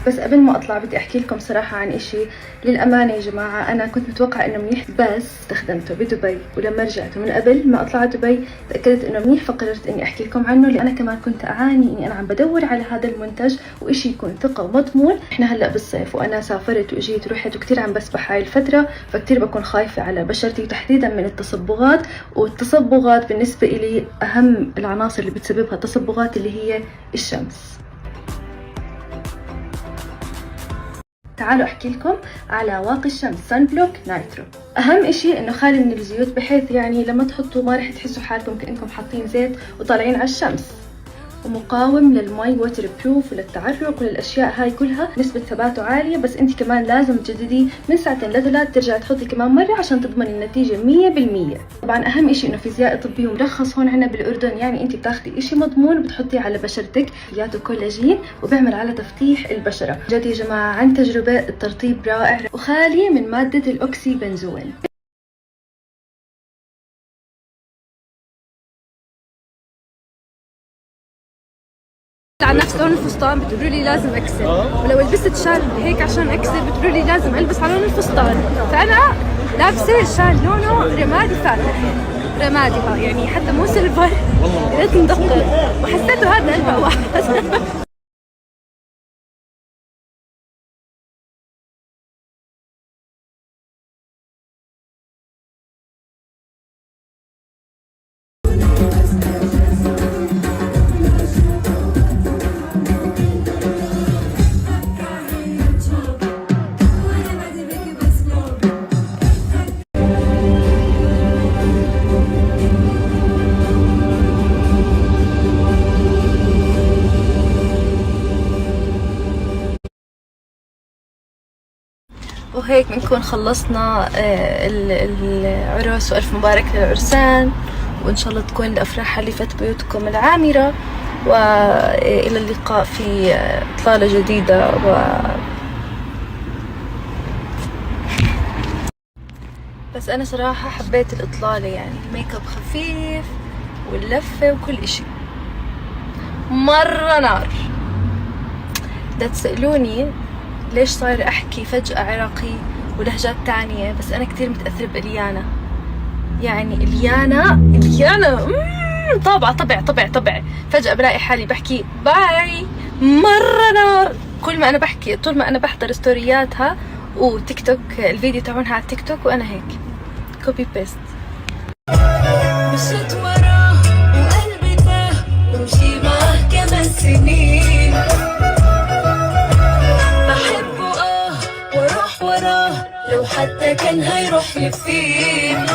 بس قبل ما اطلع بدي احكي لكم صراحه عن اشي. للامانه يا جماعه انا كنت متوقعه انه منيح، بس استخدمته بدبي، ولما رجعت من قبل ما اطلع دبي تاكدت انه منيح، فقررت اني احكي لكم عنه، لان انا كمان كنت اعاني اني انا عم بدور على هذا المنتج واشي يكون ثقه ومضمون. احنا هلا بالصيف وانا سافرت واجيت ورحت وكثير عم بسبح هاي الفتره، فكثير بكون خايفه على بشرتي وتحديدا من التصبغات. والتصبغات بالنسبه لي اهم العناصر اللي بتسببها التصبغات اللي هي الشمس. تعالوا احكي لكم على واقي الشمس سان بلوك نايترو. اهم اشي انه خالي من الزيوت، بحيث يعني لما تحطوا ما رح تحسوا حالكم كأنكم حاطين زيت وطالعين على الشمس، ومقاوم للمي، ووتر بروف، وللتعرق وللاشياء هاي كلها. نسبة ثباته عالية، بس انت كمان لازم تجدديه من ساعتين لثلاث، ترجعي تحطي كمان مرة عشان تضمني النتيجة 100%. طبعا اهم اشي انه فيزيائي طبي ومرخص هون عنا بالاردن، يعني انت بتاخدي اشي مضمون وبتحطيه على بشرتك، فياته كولاجين وبيعمل على تفتيح البشرة. جد يا جماعة عن تجربة، الترطيب رائع وخالي من مادة الاوكسي بنزوين. على نفس لون الفستان بتقولوا لي لازم اكسر، ولو لبست شال هيك عشان اكسر بتقولوا لي لازم البس على لون الفستان. فانا لابسه شال لونه رمادي فاتح، رمادي ها يعني حتى مو سيلفر، قلت مدقق وحسيته هذا البق واحد. وهيك بنكون خلصنا العرس، وألف مبارك للعرسان، وإن شاء الله تكون الأفراح حلفت بيوتكم العامرة، وإلى اللقاء في إطلالة جديدة. بس أنا صراحة حبيت الإطلالة، يعني الميك اب خفيف واللفة وكل إشي مرة نار. لا تسألوني ليش صاير أحكي فجأة عراقي ولهجات تانية، بس أنا كتير متأثرة بإليانا. يعني إليانا طابعة طبع. فجأة بلاقي حالي بحكي باي مرة نار. كل ما أنا بحكي، طول ما أنا بحضر ستورياتها وتيك توك، الفيديو تاعونها على التيك توك، وأنا هيك كوبي بيست. مشيت وراه وقلبي تاه، ومشي معاه كمان سنين. لو حتى كان هيروح لفين.